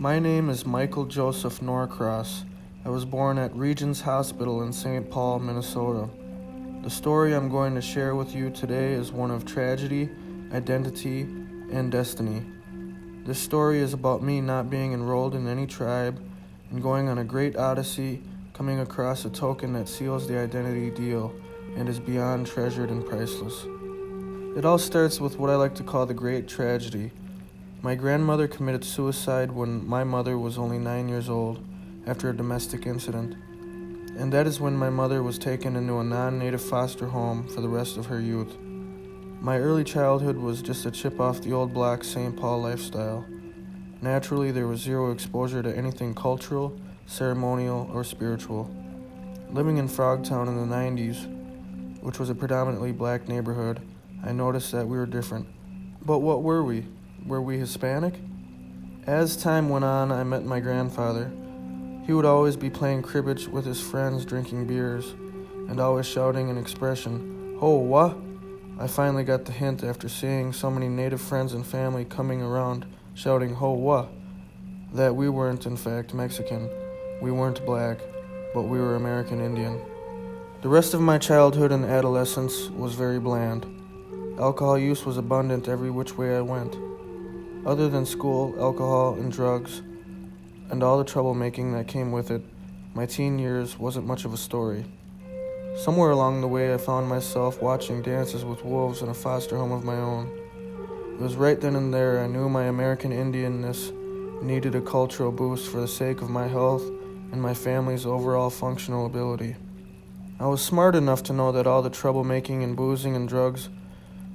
My name is Michael Joseph Norcross. I was born at Regions Hospital in St. Paul, Minnesota. The story I'm going to share with you today is one of tragedy, identity, and destiny. This story is about me not being enrolled in any tribe and going on a great odyssey, coming across a token that seals the identity deal and is beyond treasured and priceless. It all starts with what I like to call the great tragedy. My grandmother committed suicide when my mother was only 9 years old after a domestic incident, and that is when my mother was taken into a non-native foster home for the rest of her youth. My early childhood was just a chip off the old block St. Paul lifestyle. Naturally, there was zero exposure to anything cultural, ceremonial, or spiritual. Living in Frogtown in the 90s, which was a predominantly black neighborhood, I noticed that we were different. But what were we? Were we Hispanic? As time went on, I met my grandfather. He would always be playing cribbage with his friends, drinking beers, and always shouting an expression, "Ho, what?" I finally got the hint after seeing so many native friends and family coming around shouting, "Ho, what?" that we weren't in fact Mexican. We weren't black, but we were American Indian. The rest of my childhood and adolescence was very bland. Alcohol use was abundant every which way I went. Other than school, alcohol, and drugs, and all the troublemaking that came with it, my teen years wasn't much of a story. Somewhere along the way, I found myself watching Dances with Wolves in a foster home of my own. It was right then and there I knew my American Indianness needed a cultural boost for the sake of my health and my family's overall functional ability. I was smart enough to know that all the troublemaking and boozing and drugs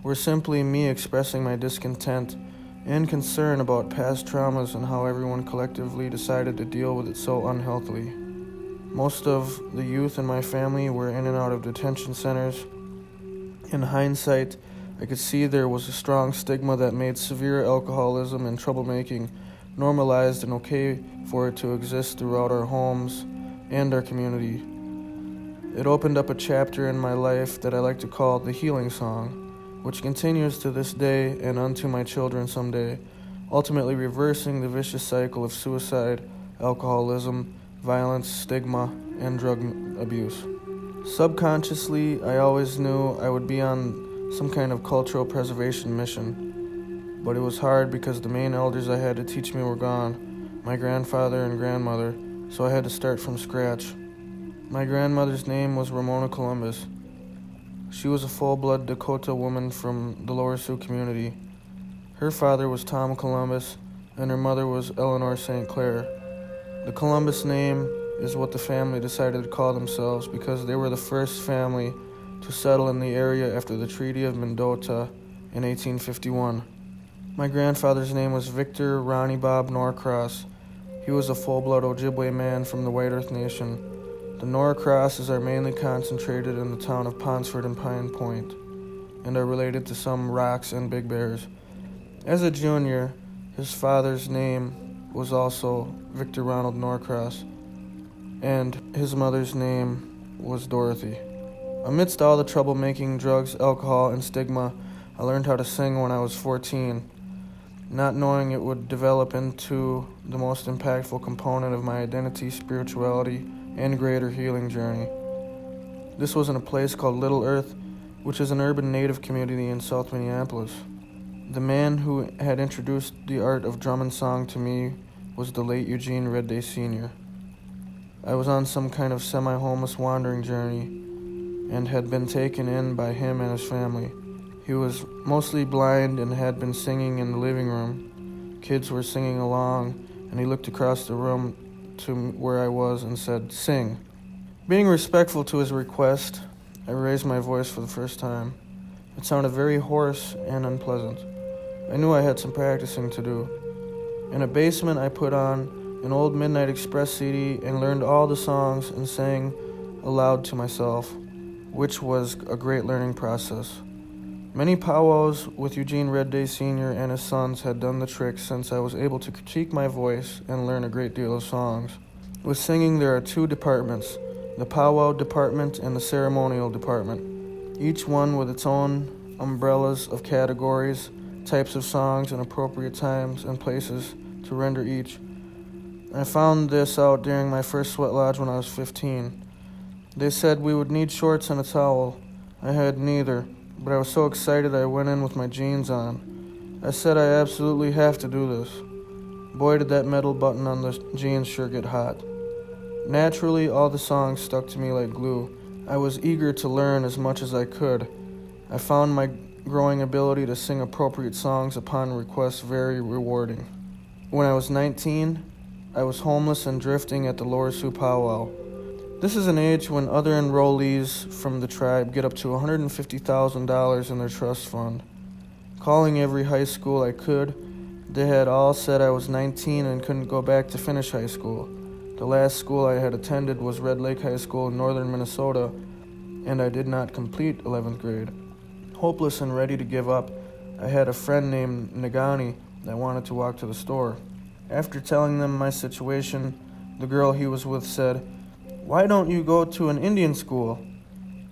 were simply me expressing my discontent and concern about past traumas and how everyone collectively decided to deal with it so unhealthily. Most of the youth in my family were in and out of detention centers. In hindsight, I could see there was a strong stigma that made severe alcoholism and troublemaking normalized and okay for it to exist throughout our homes and our community. It opened up a chapter in my life that I like to call the healing song, which continues to this day and unto my children someday, ultimately reversing the vicious cycle of suicide, alcoholism, violence, stigma, and drug abuse. Subconsciously, I always knew I would be on some kind of cultural preservation mission, but it was hard because the main elders I had to teach me were gone, my grandfather and grandmother, so I had to start from scratch. My grandmother's name was Ramona Columbus. She was a full-blood Dakota woman from the Lower Sioux community. Her father was Tom Columbus, and her mother was Eleanor St. Clair. The Columbus name is what the family decided to call themselves because they were the first family to settle in the area after the Treaty of Mendota in 1851. My grandfather's name was Victor Ronnie Bob Norcross. He was a full-blood Ojibwe man from the White Earth Nation. The Norcrosses are mainly concentrated in the town of Ponsford and Pine Point, and are related to some Rocks and Big Bears. As a junior, his father's name was also Victor Ronald Norcross, and his mother's name was Dorothy. Amidst all the troublemaking, drugs, alcohol, and stigma, I learned how to sing when I was 14, not knowing it would develop into the most impactful component of my identity, spirituality, and greater healing journey. This was in a place called Little Earth, which is an urban native community in South Minneapolis. The man who had introduced the art of drum and song to me was the late Eugene Red Day Sr. I was on some kind of semi-homeless wandering journey and had been taken in by him and his family. He was mostly blind and had been singing in the living room. Kids were singing along, and he looked across the room to where I was and said, "Sing." Being respectful to his request, I raised my voice for the first time. It sounded very hoarse and unpleasant. I knew I had some practicing to do. In a basement, I put on an old Midnight Express CD and learned all the songs and sang aloud to myself, which was a great learning process. Many powwows with Eugene Red Day Sr. and his sons had done the trick since I was able to critique my voice and learn a great deal of songs. With singing, there are two departments, the powwow department and the ceremonial department, each one with its own umbrellas of categories, types of songs, and appropriate times and places to render each. I found this out during my first sweat lodge when I was 15. They said we would need shorts and a towel. I had neither, but I was so excited I went in with my jeans on. I said I absolutely have to do this. Boy, did that metal button on the jeans sure get hot. Naturally, all the songs stuck to me like glue. I was eager to learn as much as I could. I found my growing ability to sing appropriate songs upon request very rewarding. When I was 19, I was homeless and drifting at the Lower Sioux powwow. This is an age when other enrollees from the tribe get up to $150,000 in their trust fund. Calling every high school I could, they had all said I was 19 and couldn't go back to finish high school. The last school I had attended was Red Lake High School in northern Minnesota, and I did not complete 11th grade. Hopeless and ready to give up, I had a friend named Nagani that wanted to walk to the store. After telling them my situation, the girl he was with said, "Why don't you go to an Indian school?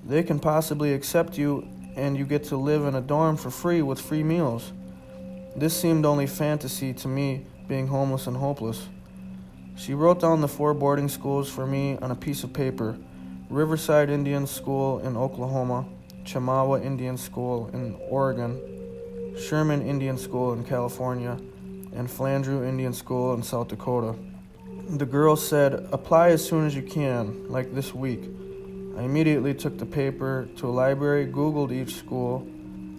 They can possibly accept you and you get to live in a dorm for free with free meals." This seemed only fantasy to me, being homeless and hopeless. She wrote down the 4 boarding schools for me on a piece of paper: Riverside Indian School in Oklahoma, Chemawa Indian School in Oregon, Sherman Indian School in California, and Flandreau Indian School in South Dakota. The girl said, "Apply as soon as you can, like this week." I immediately took the paper to a library, Googled each school,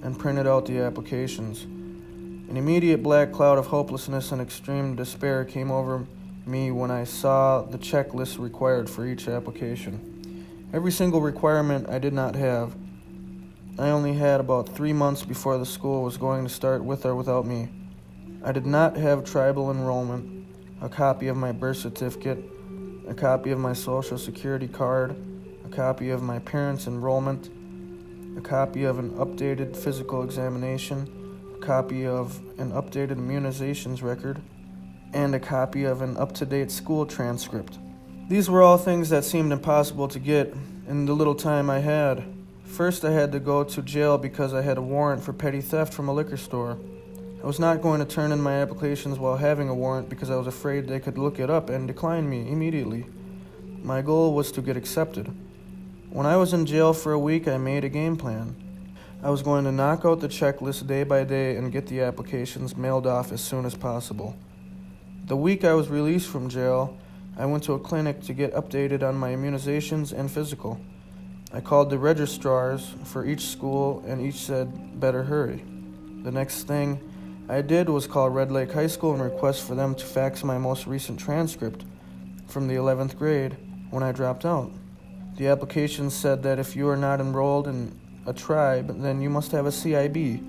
and printed out the applications. An immediate black cloud of hopelessness and extreme despair came over me when I saw the checklist required for each application. Every single requirement I did not have. I only had about 3 months before the school was going to start with or without me. I did not have tribal enrollment, a copy of my birth certificate, a copy of my social security card, a copy of my parents' enrollment, a copy of an updated physical examination, a copy of an updated immunizations record, and a copy of an up-to-date school transcript. These were all things that seemed impossible to get in the little time I had. First, I had to go to jail because I had a warrant for petty theft from a liquor store. I was not going to turn in my applications while having a warrant because I was afraid they could look it up and decline me immediately. My goal was to get accepted. When I was in jail for a week, I made a game plan. I was going to knock out the checklist day by day and get the applications mailed off as soon as possible. The week I was released from jail, I went to a clinic to get updated on my immunizations and physical. I called the registrars for each school and each said, "Better hurry." The next thing I did was call Red Lake High School and request for them to fax my most recent transcript from the 11th grade when I dropped out. The application said that if you are not enrolled in a tribe, then you must have a CIB,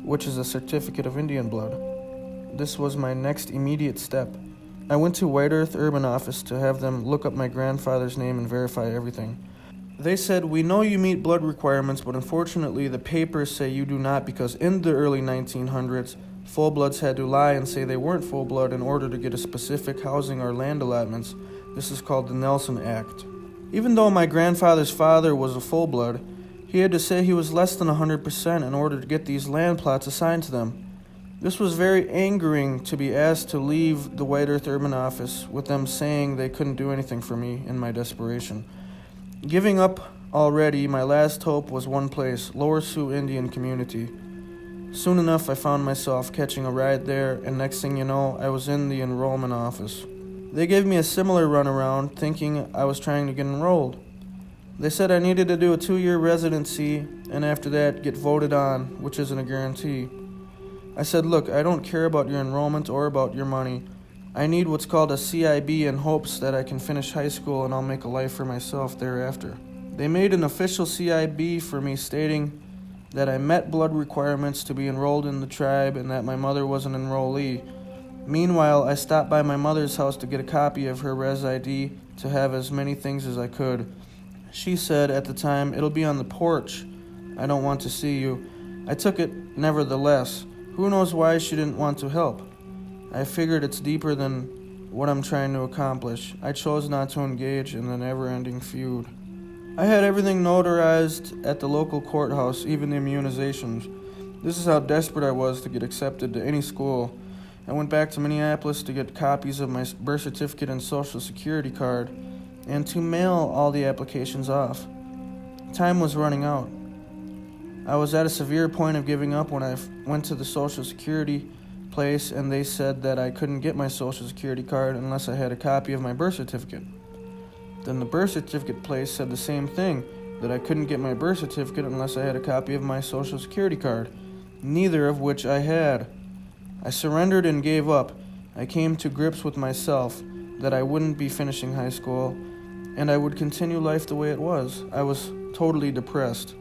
which is a Certificate of Indian Blood. This was my next immediate step. I went to White Earth Urban Office to have them look up my grandfather's name and verify everything. They said, "We know you meet blood requirements, but unfortunately the papers say you do not because in the early 1900s, full-bloods had to lie and say they weren't full-blood in order to get a specific housing or land allotments. This is called the Nelson Act." Even though my grandfather's father was a full-blood, he had to say he was less than 100% in order to get these land plots assigned to them. This was very angering to be asked to leave the White Earth Urban Office with them saying they couldn't do anything for me in my desperation. Giving up already, my last hope was one place, Lower Sioux Indian Community. Soon enough, I found myself catching a ride there, and next thing you know, I was in the enrollment office. They gave me a similar runaround, thinking I was trying to get enrolled. They said I needed to do a 2-year residency, and after that, get voted on, which isn't a guarantee. I said, "Look, I don't care about your enrollment or about your money. I need what's called a CIB in hopes that I can finish high school and I'll make a life for myself thereafter." They made an official CIB for me stating that I met blood requirements to be enrolled in the tribe and that my mother was an enrollee. Meanwhile, I stopped by my mother's house to get a copy of her res ID to have as many things as I could. She said at the time, "It'll be on the porch. I don't want to see you." I took it nevertheless. Who knows why she didn't want to help? I figured it's deeper than what I'm trying to accomplish. I chose not to engage in the never-ending feud. I had everything notarized at the local courthouse, even the immunizations. This is how desperate I was to get accepted to any school. I went back to Minneapolis to get copies of my birth certificate and social security card and to mail all the applications off. Time was running out. I was at a severe point of giving up when I went to the social security place and they said that I couldn't get my social security card unless I had a copy of my birth certificate. Then the birth certificate place said the same thing, that I couldn't get my birth certificate unless I had a copy of my social security card, neither of which I had. I surrendered and gave up. I came to grips with myself that I wouldn't be finishing high school and I would continue life the way it was. I was totally depressed.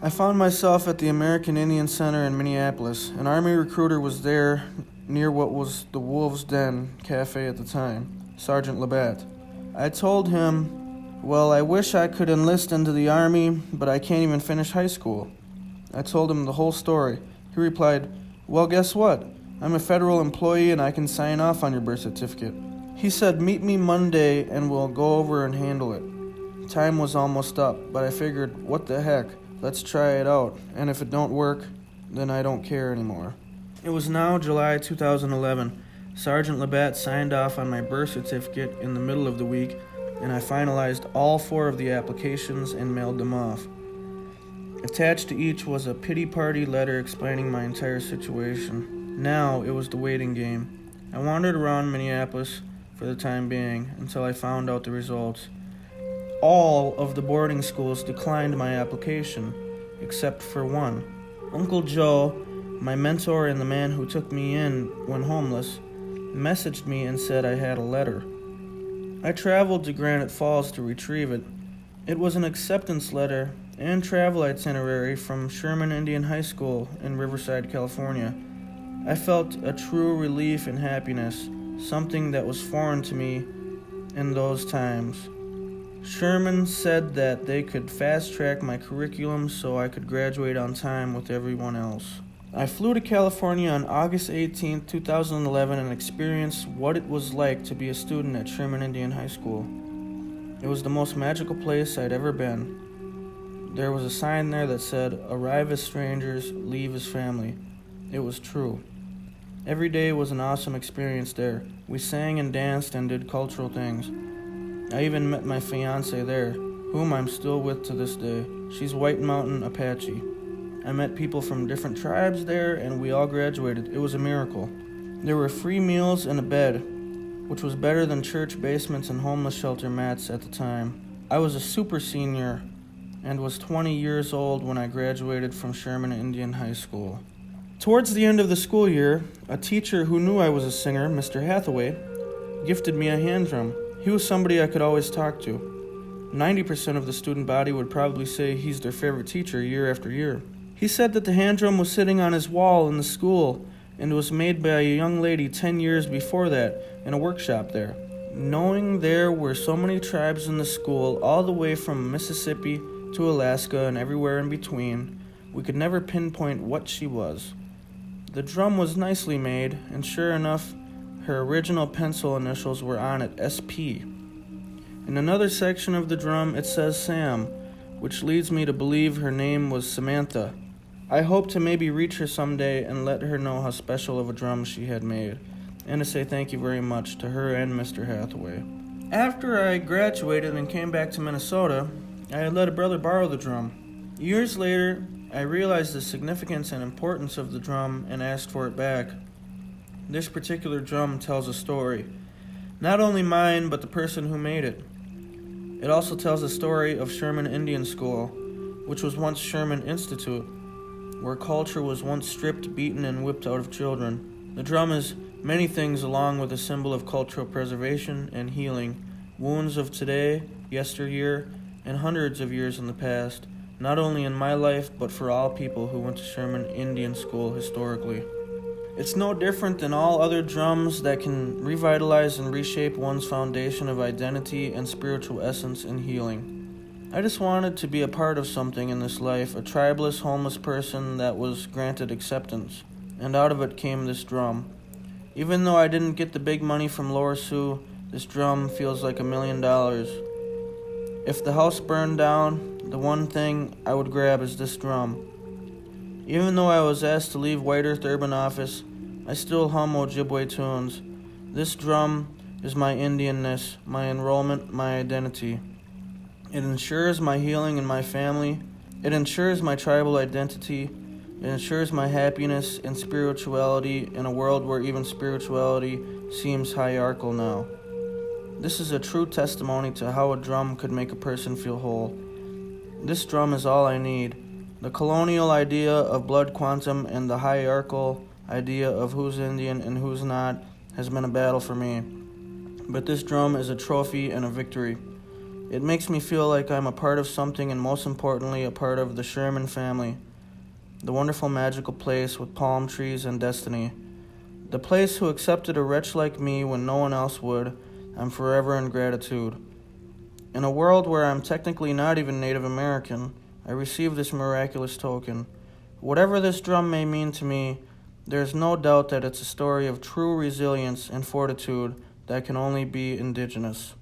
I found myself at the American Indian Center in Minneapolis. An Army recruiter was there near what was the Wolves' Den cafe at the time, Sergeant Labatt. I told him, well, I wish I could enlist into the Army, but I can't even finish high school. I told him the whole story. He replied, well, guess what? I'm a federal employee and I can sign off on your birth certificate. He said, meet me Monday and we'll go over and handle it. Time was almost up, but I figured, what the heck, let's try it out, and if it don't work, then I don't care anymore. It was now July 2011. Sergeant Labatt signed off on my birth certificate in the middle of the week, and I finalized all 4 of the applications and mailed them off. Attached to each was a pity party letter explaining my entire situation. Now it was the waiting game. I wandered around Minneapolis for the time being until I found out the results. All of the boarding schools declined my application, except for one. Uncle Joe, my mentor and the man who took me in when homeless, messaged me and said I had a letter. I traveled to Granite Falls to retrieve it. It was an acceptance letter and travel itinerary from Sherman Indian High School in Riverside, California. I felt a true relief and happiness, something that was foreign to me in those times. Sherman said that they could fast-track my curriculum so I could graduate on time with everyone else. I flew to California on August 18, 2011 and experienced what it was like to be a student at Sherman Indian High School. It was the most magical place I'd ever been. There was a sign there that said, "Arrive as strangers, leave as family." It was true. Every day was an awesome experience there. We sang and danced and did cultural things. I even met my fiancée there, whom I'm still with to this day. She's White Mountain Apache. I met people from different tribes there, and we all graduated. It was a miracle. There were free meals and a bed, which was better than church basements and homeless shelter mats at the time. I was a super senior and was 20 years old when I graduated from Sherman Indian High School. Towards the end of the school year, a teacher who knew I was a singer, Mr. Hathaway, gifted me a hand drum. He was somebody I could always talk to. 90% of the student body would probably say he's their favorite teacher year after year. He said that the hand drum was sitting on his wall in the school and was made by a young lady 10 years before that in a workshop there. Knowing there were so many tribes in the school, all the way from Mississippi to Alaska and everywhere in between, we could never pinpoint what she was. The drum was nicely made, and sure enough, her original pencil initials were on it, SP. In another section of the drum, it says Sam, which leads me to believe her name was Samantha. I hope to maybe reach her someday and let her know how special of a drum she had made, and to say thank you very much to her and Mr. Hathaway. After I graduated and came back to Minnesota, I had let a brother borrow the drum. Years later, I realized the significance and importance of the drum and asked for it back. This particular drum tells a story, not only mine, but the person who made it. It also tells the story of Sherman Indian School, which was once Sherman Institute, where culture was once stripped, beaten, and whipped out of children. The drum is many things along with a symbol of cultural preservation and healing, wounds of today, yesteryear, and hundreds of years in the past, not only in my life, but for all people who went to Sherman Indian School historically. It's no different than all other drums that can revitalize and reshape one's foundation of identity and spiritual essence in healing. I just wanted to be a part of something in this life, a tribeless, homeless person that was granted acceptance, and out of it came this drum. Even though I didn't get the big money from Lower Sioux, this drum feels like $1 million. If the house burned down, the one thing I would grab is this drum. Even though I was asked to leave White Earth Urban Office, I still hum Ojibwe tunes. This drum is my Indianness, my enrollment, my identity. It ensures my healing in my family. It ensures my tribal identity. It ensures my happiness and spirituality in a world where even spirituality seems hierarchical now. This is a true testimony to how a drum could make a person feel whole. This drum is all I need. The colonial idea of blood quantum and the hierarchical idea of who's Indian and who's not has been a battle for me. But this drum is a trophy and a victory. It makes me feel like I'm a part of something, and most importantly, a part of the Sherman family. The wonderful magical place with palm trees and destiny. The place who accepted a wretch like me when no one else would. I'm forever in gratitude. In a world where I'm technically not even Native American, I receive this miraculous token. Whatever this drum may mean to me, there's no doubt that it's a story of true resilience and fortitude that can only be indigenous.